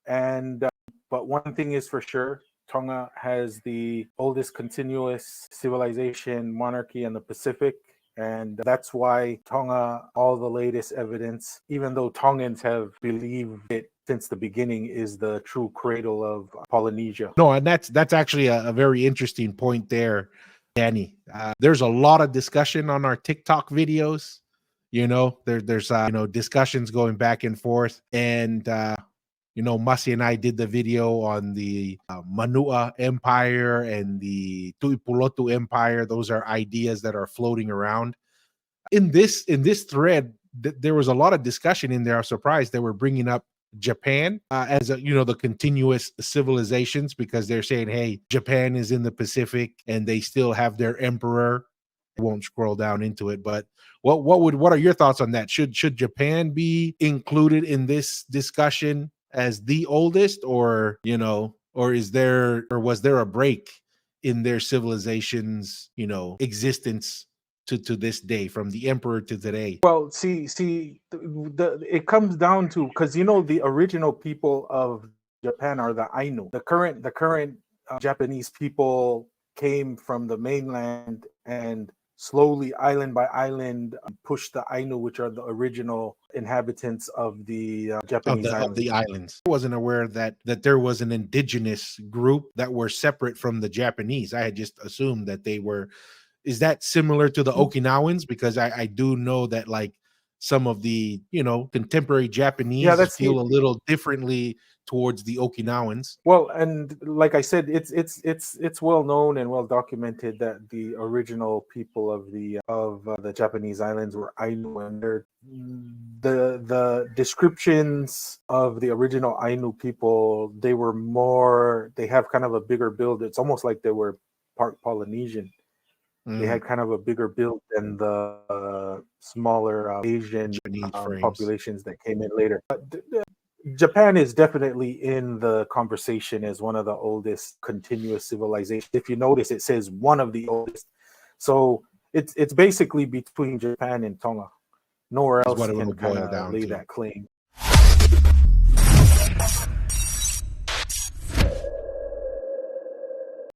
And but one thing is for sure, Tonga has the oldest continuous civilization monarchy in the Pacific. And that's why Tonga, all the latest evidence, even though Tongans have believed it since the beginning, is the true cradle of Polynesia. No, and that's actually a very interesting point there, Danny. There's a lot of discussion on our TikTok videos. There's discussions going back and forth, and Masi and I did the video on the Manua Empire and the Tuipulotu Empire. Those are ideas that are floating around. In this thread, there was a lot of discussion in there. I was surprised they were bringing up Japan as the continuous civilizations, because they're saying, hey, Japan is in the Pacific and they still have their emperor. I won't scroll down into it, but what are your thoughts on that? Should Japan be included in this discussion as the oldest, or was there a break in their civilization's existence to this day, from the emperor to today? Well, see, it comes down to, because the original people of Japan are the Ainu. The current Japanese people came from the mainland and slowly, island by island, pushed the Ainu, which are the original inhabitants of the Japanese islands. Of the islands. I wasn't aware that there was an indigenous group that were separate from the Japanese. I had just assumed that they were. Is that similar to the Okinawans? Because I do know that, like, some of the contemporary Japanese feel a little differently towards the Okinawans. Well, and like I said, it's well known and well documented that the original people of the Japanese islands were Ainu, and the descriptions of the original Ainu people, they have kind of a bigger build. It's almost like they were part Polynesian. They had kind of a bigger build than the smaller Asian populations that came in later. But Japan is definitely in the conversation as one of the oldest continuous civilizations. If you notice, it says one of the oldest. So it's basically between Japan and Tonga. Nowhere else can kind of lay that claim.